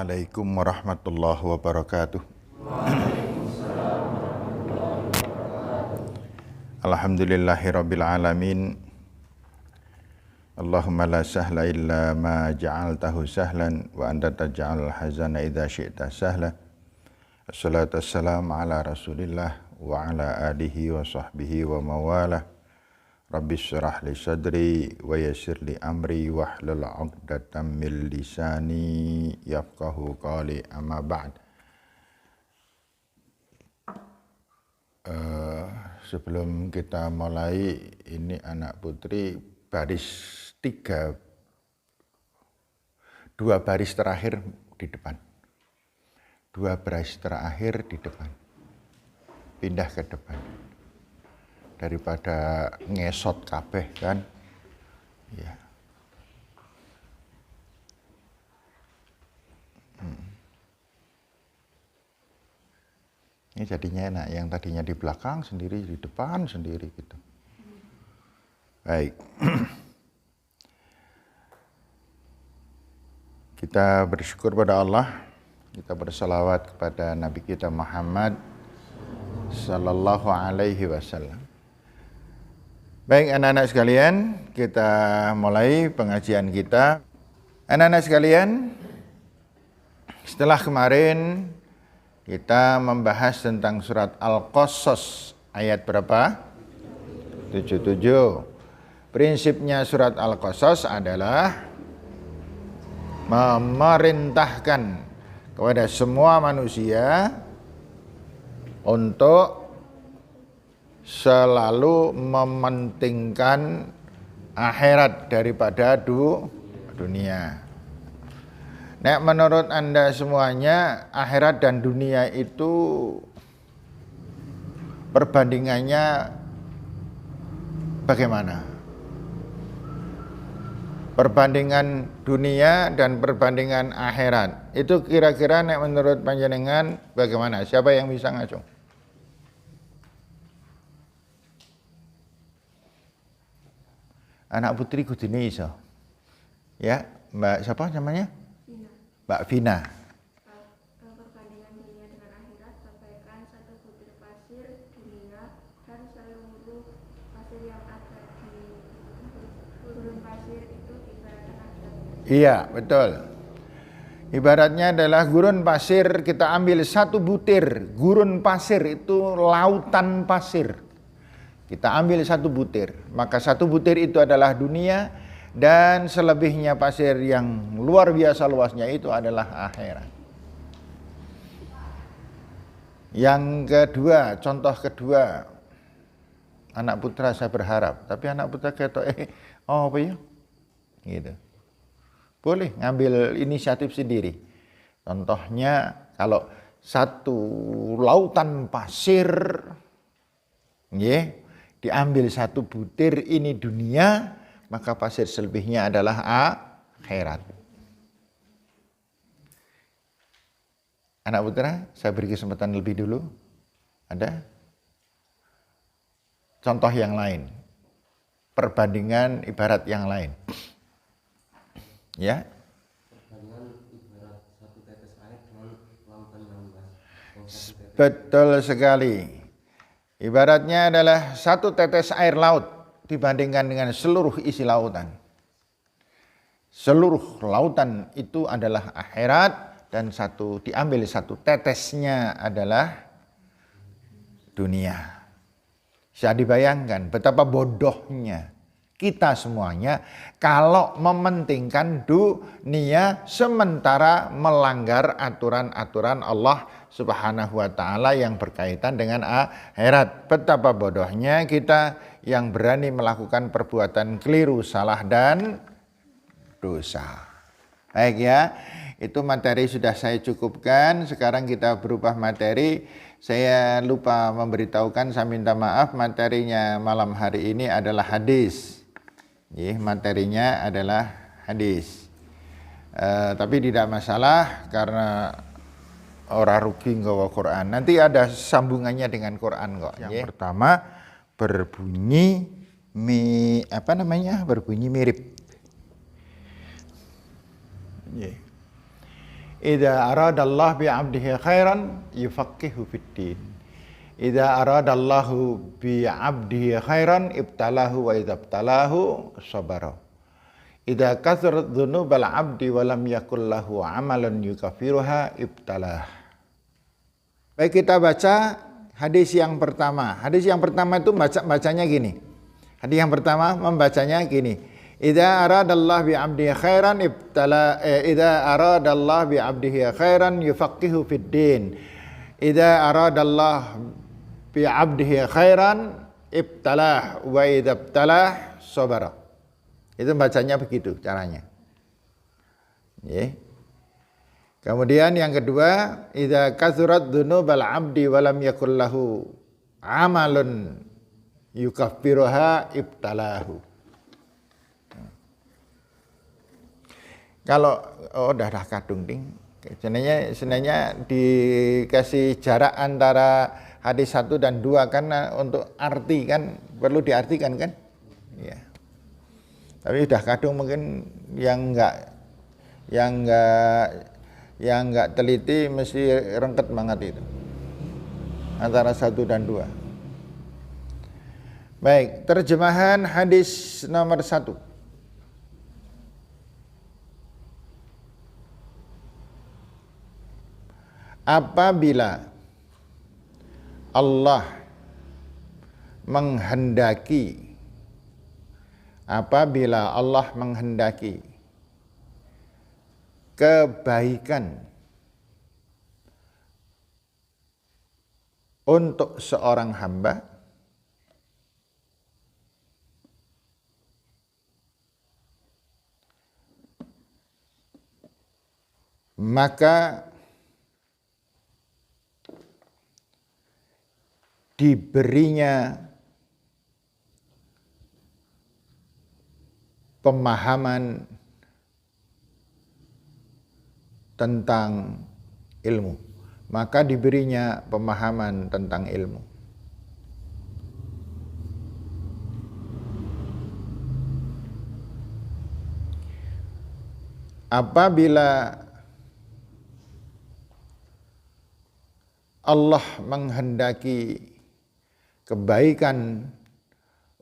Assalamualaikum warahmatullahi wabarakatuh. Alhamdulillahirabbil alamin. Allahumma la sahla illa ma ja'altahu sahlan wa anta taj'alul hazana idza syi'ta sahla. Assalatu wassalamu ala Rasulillah wa ala alihi wa sahbihi wa mawalah. Rabbi syrah li sadri wa yassir li amri wahlul 'uqdatam min lisani yafqahu qawli, amma ba'd. Sebelum kita mulai, ini anak putri baris 3, 2 baris terakhir di depan. 2 baris terakhir di depan. Pindah ke depan. Daripada ngesot kabeh kan. Ya. Ini jadinya enak, yang tadinya di belakang sendiri, di depan sendiri gitu. Baik. Kita bersyukur pada Allah, kita bersalawat kepada Nabi kita Muhammad sallallahu alaihi wasallam. Baik anak-anak sekalian, kita mulai pengajian kita. Anak-anak sekalian, setelah kemarin kita membahas tentang surat Al-Qasas ayat berapa? 77. Prinsipnya surat Al-Qasas adalah memerintahkan kepada semua manusia untuk selalu mementingkan akhirat daripada dunia. Nek menurut Anda semuanya, akhirat dan dunia itu perbandingannya bagaimana? Perbandingan dunia dan perbandingan akhirat itu kira-kira nek menurut panjenengan bagaimana? Siapa yang bisa ngacung? Anak putri kudune iso. Ya, Mbak siapa namanya? Vina. Mbak Vina. Perbandingan dunia dengan akhirat, bagaikan satu butir pasir dunia dan seluruh pasir yang ada di gurun pasir itu ibaratkan akhirat. Iya, betul. Ibaratnya adalah gurun pasir, kita ambil satu butir. Gurun pasir itu lautan pasir. Kita ambil satu butir, maka satu butir itu adalah dunia, dan selebihnya pasir yang luar biasa luasnya itu adalah akhirat. Yang kedua, contoh kedua, anak putra saya berharap, tapi anak putra ketok apa ya? Gitu. Boleh ngambil inisiatif sendiri. Contohnya kalau satu lautan pasir, diambil satu butir, ini dunia, maka pasir selebihnya adalah akhirat. Anak putra, saya beri kesempatan lebih dulu. Ada? Contoh yang lain. Perbandingan ibarat yang lain. Ya? Perbandingan ibarat satu tetes air dengan lautan yang luas. Betul sekali. Ibaratnya adalah satu tetes air laut dibandingkan dengan seluruh isi lautan. Seluruh lautan itu adalah akhirat, dan diambil satu tetesnya adalah dunia. Bisa dibayangkan betapa bodohnya kita semuanya kalau mementingkan dunia sementara melanggar aturan-aturan Allah Subhanahu wa ta'ala yang berkaitan dengan akhirat. Betapa bodohnya kita yang berani melakukan perbuatan keliru, salah, dan dosa. Baik ya, itu materi sudah saya cukupkan. Sekarang kita berubah materi. Saya lupa memberitahukan, saya minta maaf, materinya malam hari ini adalah hadis. Materinya adalah hadis. Tapi tidak masalah karena orang rugi nggawa Quran. Nanti ada sambungannya dengan Quran kok. Yang pertama berbunyi berbunyi mirip. Idza aradallahu bi 'abdihi khairan yufaqihu fid-din. Idza aradallahu bi 'abdihi khairan ibtalahu wa idza ibtalahu sabara. Idza kathurat dzunubal 'abdi wa lam yakul lahu 'amalan yukaffiruha ibtalah. Baik, kita baca hadis yang pertama. Hadis yang pertama itu bacanya gini. Hadis yang pertama membacanya gini. Idza aradallahu bi 'abdihi khairan idza aradallahu bi 'abdihi khairan yufaqihu fid din. Idza aradallahu bi 'abdihi khairan ibtalah wa idza ibtalah sabara. Itu bacanya begitu caranya. Ya. Kemudian yang kedua, idza kathurat dzunubal 'abdi wa lam yakul lahu 'amalun yukaffiruha ibtalahu. Kalau udah kadung ding, sebenarnya dikasih jarak antara hadis 1 dan 2 karena untuk arti kan perlu diartikan kan? Ya. Tapi udah kadung mungkin yang enggak teliti mesti rengket banget itu. Antara 1 dan 2. Baik, terjemahan hadis nomor 1. Apabila Allah menghendaki kebaikan untuk seorang hamba, maka diberinya pemahaman tentang ilmu. Maka diberinya pemahaman tentang ilmu. Apabila Allah menghendaki kebaikan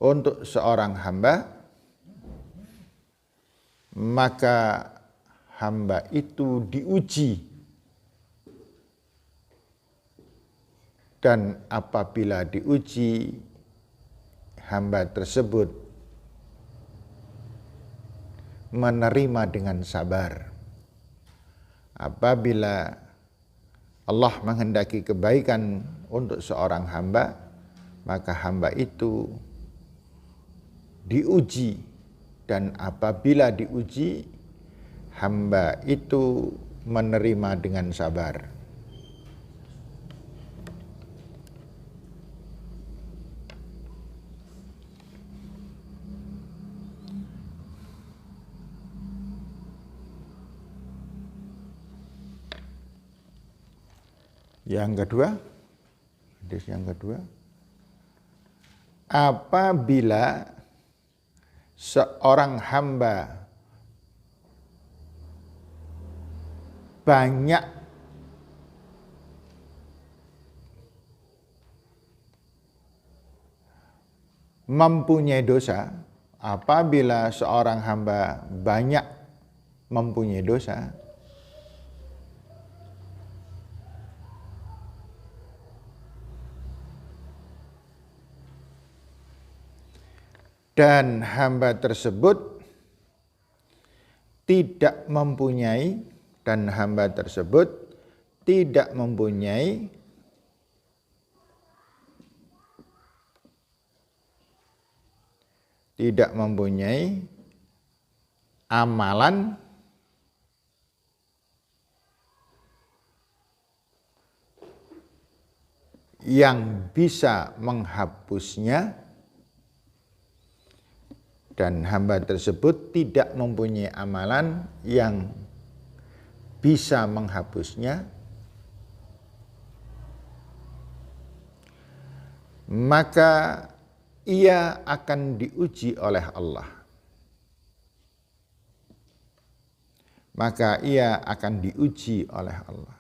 untuk seorang hamba, maka hamba itu diuji, dan apabila diuji, hamba tersebut menerima dengan sabar. Apabila Allah menghendaki kebaikan untuk seorang hamba, maka hamba itu diuji, dan apabila diuji, hamba itu menerima dengan sabar. Yang kedua, hadis yang kedua, apabila seorang hamba banyak mempunyai dosa, apabila seorang hamba banyak mempunyai dosa, dan hamba tersebut tidak mempunyai amalan yang bisa menghapusnya, dan hamba tersebut tidak mempunyai amalan yang bisa menghapusnya, maka ia akan diuji oleh Allah. maka ia akan diuji oleh Allah.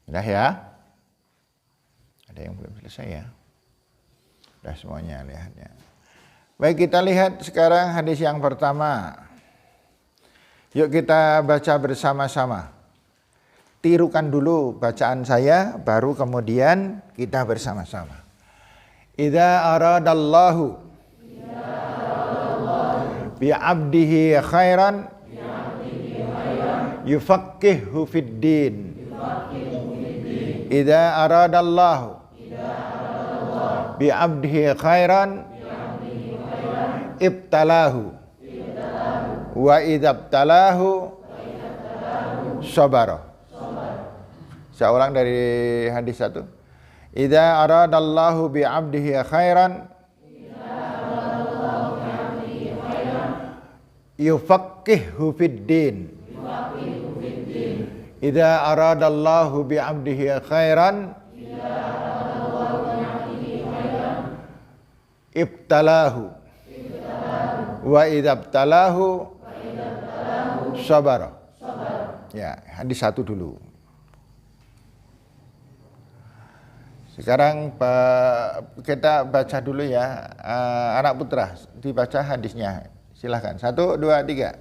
Sudah ya? Ada yang belum selesai ya? Sudah semuanya lihatnya. Baik, kita lihat sekarang hadis yang pertama. Yuk kita baca bersama-sama. Tirukan dulu bacaan saya, baru kemudian kita bersama-sama. Idza aradallahu bi'abdihi khairan yufaqqihhu fid din. Idza aradallahu bi'abdihi khairan ibtalahu wa idza ibtalahu sabara. Saya ulang dari hadis 1. Idza aradallahu bi'abdihi khairan yufaqqihhu fid din. Idza aradallahu bi'abdihi khairan ibtalahu wa idza ibtalahu sabara. Ya, hadis 1 dulu. Sekarang kita baca dulu ya, anak putra dibaca hadisnya. Silahkan. 1, 2, 3.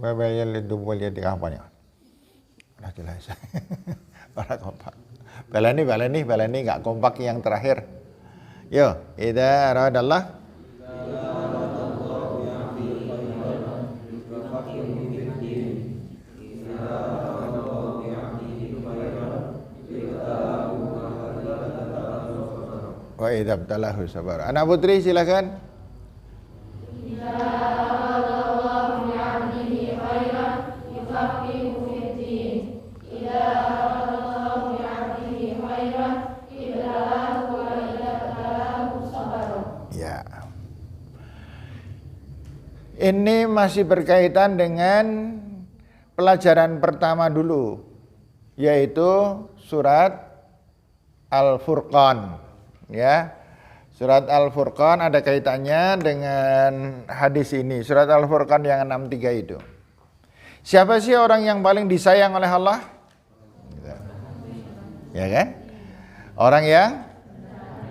Wabayal itu boleh dikapanya. Udah jelas. Para kompak. Balani nggak kompak yang terakhir. Yo, idza aradallah wa idza ibtalahu sabar. Anak putri silakan. Ini masih berkaitan dengan pelajaran pertama dulu, yaitu surat Al-Furqan. Ya, surat Al-Furqan ada kaitannya dengan hadis ini. Surat Al-Furqan yang 63 itu. Siapa sih orang yang paling disayang oleh Allah? Ya kan? Orang yang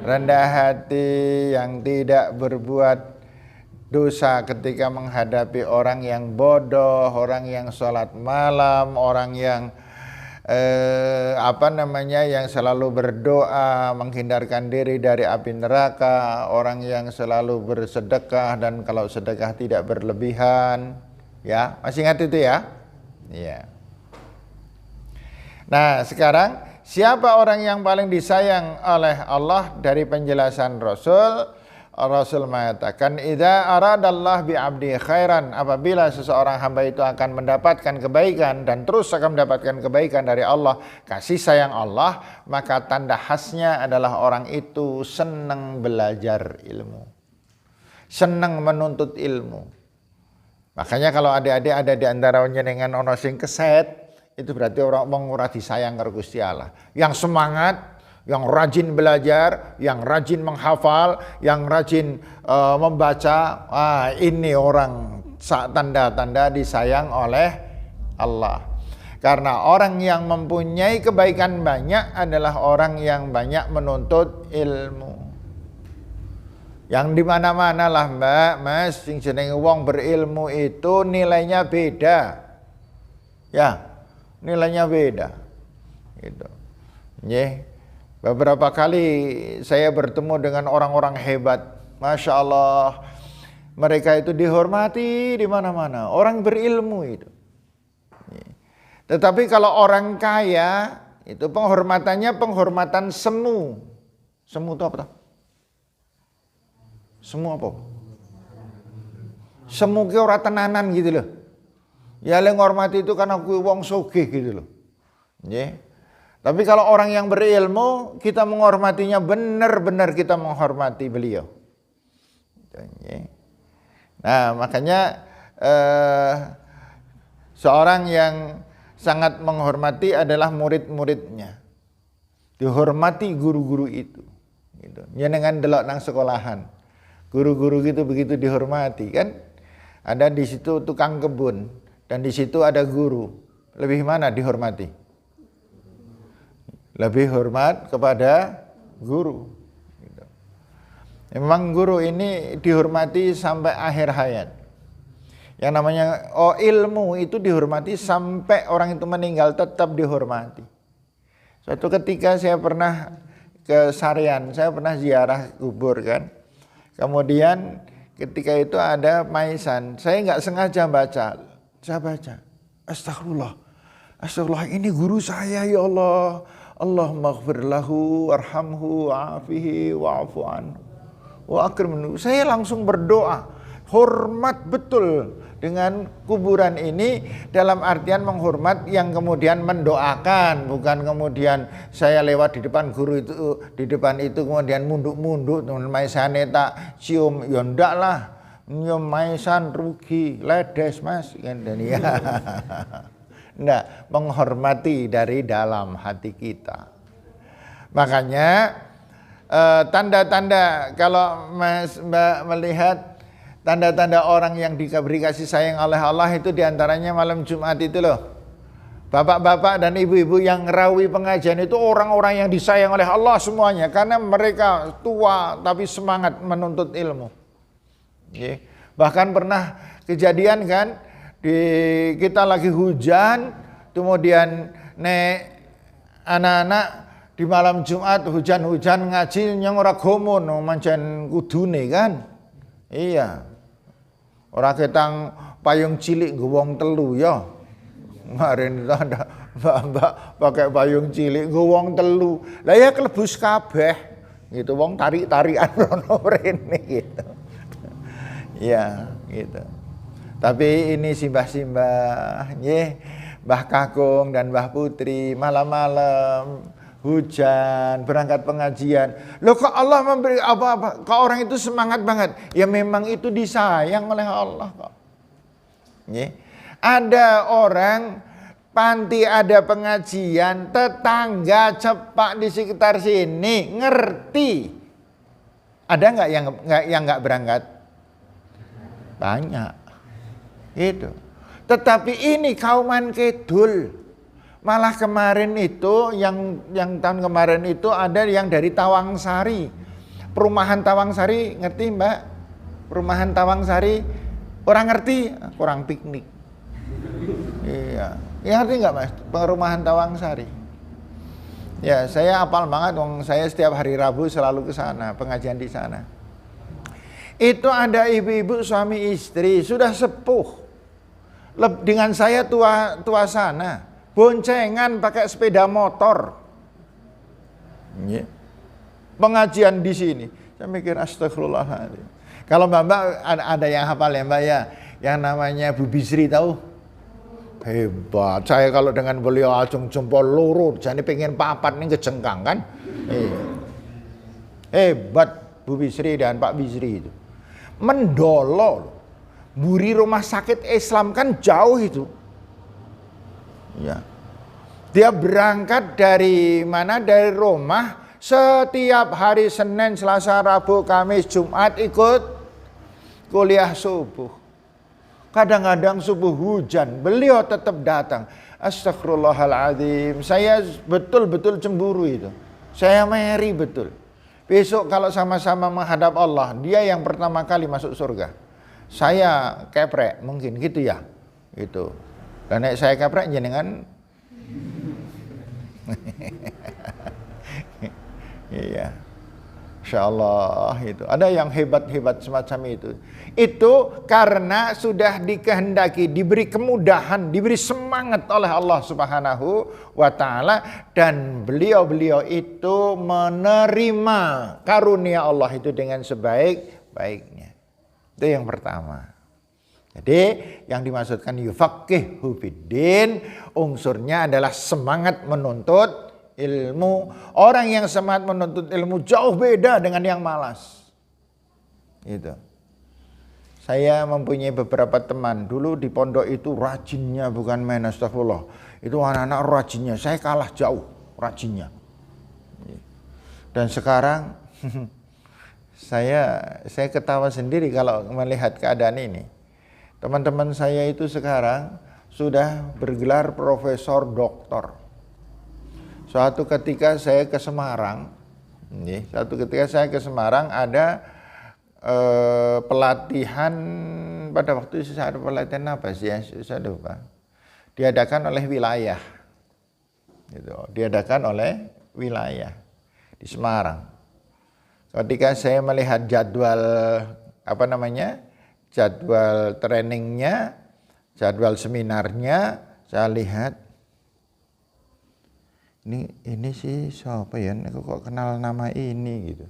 rendah hati, yang tidak berbuat dosa ketika menghadapi orang yang bodoh, orang yang sholat malam, orang yang yang selalu berdoa menghindarkan diri dari api neraka, orang yang selalu bersedekah dan kalau sedekah tidak berlebihan. Ya, masih ingat itu ya? Iya. Nah, sekarang siapa orang yang paling disayang oleh Allah? Dari penjelasan Rasul mengatakan, idza aradallah bi 'abdi khairan, apabila seseorang hamba itu akan mendapatkan kebaikan dan terus akan mendapatkan kebaikan dari Allah, kasih sayang Allah, maka tanda khasnya adalah orang itu senang belajar ilmu, senang menuntut ilmu. Makanya kalau adik-adik ada di antaranya dengan ono sing keset, itu berarti orang mengurati sayang karo Gusti Allah. Yang semangat, yang rajin belajar, yang rajin menghafal, yang rajin membaca, ini orang tanda-tanda disayang oleh Allah. Karena orang yang mempunyai kebaikan banyak adalah orang yang banyak menuntut ilmu. Yang di mana-mana lah Mbak, Mas, sing jenenge wong berilmu itu nilainya beda. Ya, nilainya beda. Gitu. Nggih. Beberapa kali saya bertemu dengan orang-orang hebat, Masya Allah, mereka itu dihormati di mana-mana, orang berilmu itu. Tetapi kalau orang kaya, itu penghormatannya penghormatan semu. Semu itu apa? Semu apa? Semu ki ora tenanan gitu loh. Ya le ngormati itu karena kuwi wong sugih gitu loh. Nggih. Tapi kalau orang yang berilmu, kita menghormatinya benar-benar kita menghormati beliau. Nah, makanya seorang yang sangat menghormati adalah murid-muridnya. Dihormati guru-guru itu. Gitu. Ya dengan delok nang sekolahan. Guru-guru gitu begitu dihormati kan. Ada di situ tukang kebun dan di situ ada guru. Lebih mana dihormati? Lebih hormat kepada guru. Gitu. Memang guru ini dihormati sampai akhir hayat. Yang namanya ilmu itu dihormati sampai orang itu meninggal tetap dihormati. Suatu ketika saya pernah ke Sarian, saya pernah ziarah kubur kan. Kemudian ketika itu ada maisan, saya nggak sengaja baca. Saya baca, astagfirullah, astagfirullah ini guru saya ya Allah. Allahumma ighfir lahu warhamhu wa'afihi wa'afu anhu wa akrim. Saya langsung berdoa, hormat betul dengan kuburan ini dalam artian menghormat yang kemudian mendoakan, bukan kemudian saya lewat di depan guru itu, di depan itu kemudian munduk-munduk teman maisane tak cium, ya ndak lah, nyium maisan rugi, ledes mas kan ya. Ndak, menghormati dari dalam hati kita. Makanya tanda-tanda kalau Mbak melihat tanda-tanda orang yang diberi kasih sayang oleh Allah itu diantaranya malam Jumat itu loh. Bapak-bapak dan ibu-ibu yang ngerawi pengajian itu orang-orang yang disayang oleh Allah semuanya. Karena mereka tua tapi semangat menuntut ilmu. Bahkan pernah kejadian kan, kita lagi hujan, kemudian anak-anak di malam Jumat hujan-hujan ngaji yang ora gomun mancen kudune kan. Iya. Ora ketang payung cilik nggo wong telu ya. Kemarin itu ada mbak-mbak pakai payung cilik nggo wong telu. Lah ya kelebus kabeh gitu, wong tarik-tarikan rono rene gitu. Iya, gitu. Tapi ini simbah-simbah, Mbah Kakung dan Mbah Putri malam-malam hujan berangkat pengajian. Loh kok Allah memberi apa-apa? Kok orang itu semangat banget? Ya memang itu disayang oleh Allah kok. Ada orang panti ada pengajian, tetangga cepak di sekitar sini ngerti. Ada nggak yang nggak berangkat? Banyak. Gitu. Tetapi ini kauman kidul. Malah kemarin itu yang tahun kemarin itu ada yang dari Tawangsari. Perumahan Tawangsari, ngerti Mbak? Perumahan Tawangsari orang ngerti, kurang piknik. Iya. Ya ngerti nggak Mas? Perumahan Tawangsari. Ya, saya hafal banget, saya setiap hari Rabu selalu ke sana, pengajian di sana. Itu ada ibu-ibu suami istri sudah sepuh. Dengan saya tua sana, boncengan pakai sepeda motor. Pengajian di sini. Saya mikir astagfirullahaladzim. Kalau Mbak ada yang hafal ya Mbak ya, yang namanya Bu Bisri tahu? Hebat. Saya kalau dengan beliau acung jempol loro, jadi pengen papat nih kejengkang kan? Hebat Bu Bisri dan Pak Bisri itu. Mendolo. Buri rumah sakit Islam kan jauh itu. Ya. Dia berangkat dari mana? Dari rumah setiap hari Senin, Selasa, Rabu, Kamis, Jumat ikut kuliah subuh. Kadang-kadang subuh hujan, beliau tetap datang. Astagfirullahaladzim. Saya betul-betul cemburu itu. Saya meri betul. Besok kalau sama-sama menghadap Allah, dia yang pertama kali masuk surga. Saya keprek, mungkin gitu ya. Gitu. Dan saya keprek jenengan. Iya. Insyaallah itu. Ada yang hebat-hebat semacam itu. Itu karena sudah dikehendaki, diberi kemudahan, diberi semangat oleh Allah Subhanahu wa taala, dan beliau-beliau itu menerima karunia Allah itu dengan sebaik-baiknya. Itu yang pertama. Jadi yang dimaksudkan yufaqihu fiddin, unsurnya adalah semangat menuntut ilmu. Orang yang semangat menuntut ilmu jauh beda dengan yang malas. Gitu. Saya mempunyai beberapa teman, dulu di pondok itu rajinnya bukan main, astagfirullah. Itu anak-anak rajinnya, saya kalah jauh rajinnya. Dan sekarang saya ketawa sendiri kalau melihat keadaan ini. Teman-teman saya itu sekarang sudah bergelar profesor doktor. Suatu ketika saya ke Semarang, ada pelatihan, pada waktu itu ada pelatihan apa sih ya, saya lupa. Diadakan oleh wilayah, gitu. Diadakan oleh wilayah di Semarang. Ketika saya melihat jadwal jadwal trainingnya, jadwal seminarnya, saya lihat ini sih siapa ya? Aku kok kenal nama ini gitu.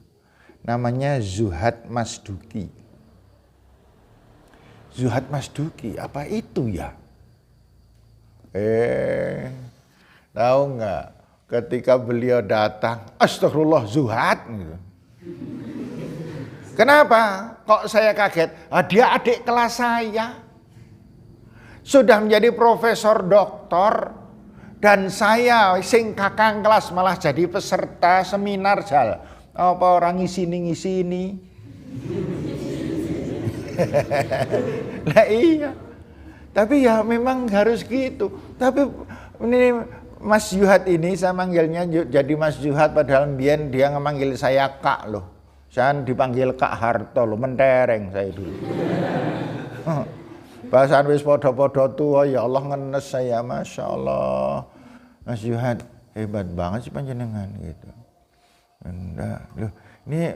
Namanya Zuhad Masduki. Zuhad Masduki, apa itu ya? Tahu nggak? Ketika beliau datang, astagfirullah Zuhad gitu. Kenapa? Kok saya kaget? Dia adik kelas saya. Sudah menjadi profesor doktor. Dan saya sing kakang kelas malah jadi peserta seminar jal. Apa orang ngisi-ngisi. Lah iya. Tapi ya memang harus gitu. Tapi ini Mas Zuhad ini saya manggilnya jadi Mas Zuhad, padahal mbien dia ngemanggil saya Kak loh. Saya dipanggil Kak Harto loh, mentereng saya dulu. Bahasa wis podo-podo tua, ya Allah ngenes saya, Masya Allah. Mas Zuhad hebat banget sih panjenengan gitu. Enggak, loh, ini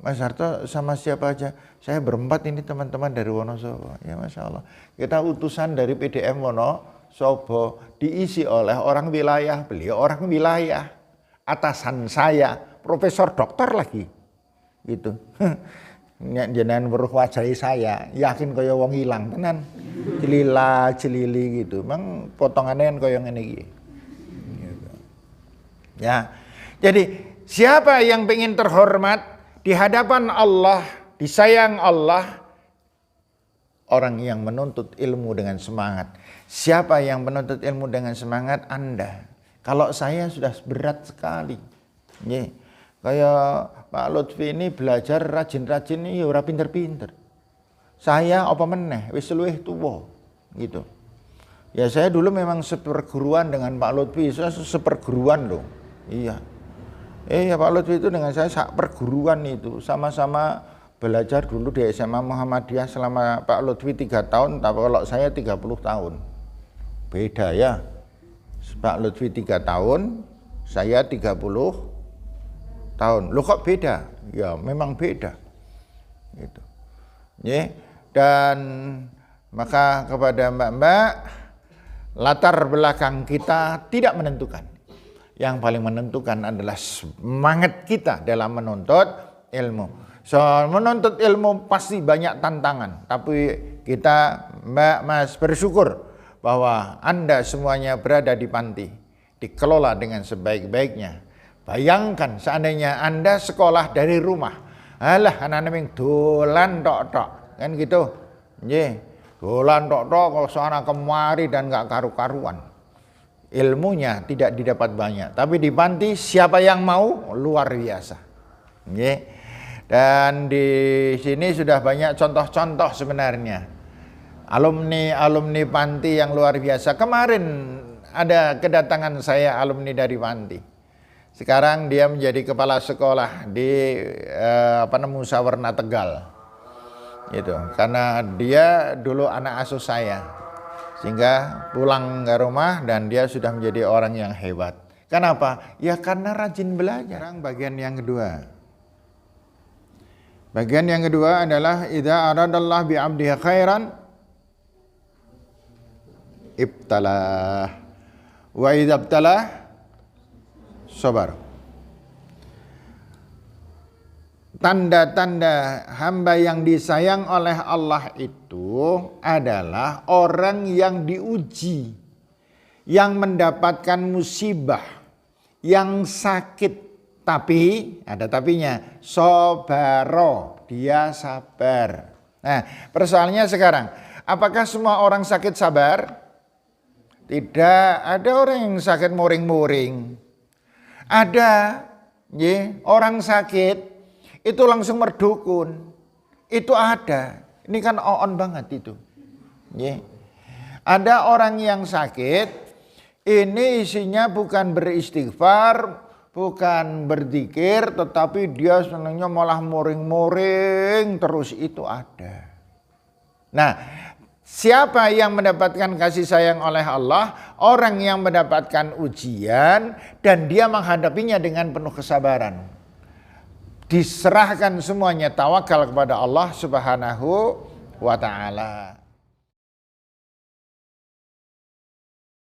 Mas Harto sama siapa aja? Saya berempat ini teman-teman dari Wonosobo. Ya Masya Allah. Kita utusan dari PDM Wonosobo, diisi oleh orang wilayah. Beliau orang wilayah. Atasan saya, profesor doktor lagi. Gitu. Jenengan weruh wajahi saya, yakin kaya wong ilang tenan. Celila, celili gitu. Memang potongannya kan kaya ngene iki. Gitu. Ya. Jadi siapa yang ingin terhormat di hadapan Allah, disayang Allah? Orang yang menuntut ilmu dengan semangat. Siapa yang menuntut ilmu dengan semangat? Anda. Kalau saya sudah berat sekali. Kayak Pak Lutfi ini belajar rajin-rajin ini ora pinter-pinter. Saya apa meneh wis luwih tuwa gitu. Ya saya dulu memang seperguruan dengan Pak Lutfi, saya seperguruan loh. Iya. Ya Pak Lutfi itu dengan saya perguruan itu, sama-sama belajar dulu di SMA Muhammadiyah selama Pak Lutfi 3 tahun, tapi kalau saya 30 tahun. Beda ya. Pak Lutfi 3 tahun, saya 30 tahun. Loh kok beda? Ya memang beda. Gitu. Ya. Dan maka kepada mbak-mbak, latar belakang kita tidak menentukan. Yang paling menentukan adalah semangat kita dalam menuntut ilmu. So, menuntut ilmu pasti banyak tantangan. Tapi kita, Mbak, Mas, bersyukur bahwa Anda semuanya berada di panti. Dikelola dengan sebaik-baiknya. Bayangkan seandainya Anda sekolah dari rumah. Alah, anak-anak yang dolan tok-tok. Kan gitu. Dolan tok-tok kalau sana kemari dan gak karu-karuan. Ilmunya tidak didapat banyak, tapi di panti siapa yang mau luar biasa. Dan di sini sudah banyak contoh-contoh sebenarnya alumni panti yang luar biasa. Kemarin ada kedatangan saya alumni dari panti. Sekarang dia menjadi kepala sekolah di Musawarna Tegal. Gitu. Karena dia dulu anak asuh saya. Sehingga pulang ke rumah dan dia sudah menjadi orang yang hebat. Kenapa? Ya karena rajin belajar. Sekarang bagian yang kedua. Bagian yang kedua adalah idza aradallah bi 'abdihi khairan ibtalah wa idza ibtalah sabar. Tanda-tanda hamba yang disayang oleh Allah itu adalah orang yang diuji. yang mendapatkan musibah, yang sakit, tapi ada tapinya, sobaro, dia sabar. Nah, persoalannya sekarang, apakah semua orang sakit sabar? Tidak, ada orang yang sakit muring-muring. Ada, orang sakit itu langsung merdukun. Itu ada. Ini kan on banget itu. Ada orang yang sakit, ini isinya bukan beristighfar, bukan berzikir, tetapi dia senangnya malah muring-muring terus, itu ada. Nah, siapa yang mendapatkan kasih sayang oleh Allah? Orang yang mendapatkan ujian dan dia menghadapinya dengan penuh kesabaran. Diserahkan semuanya, tawakal kepada Allah Subhanahu wa ta'ala.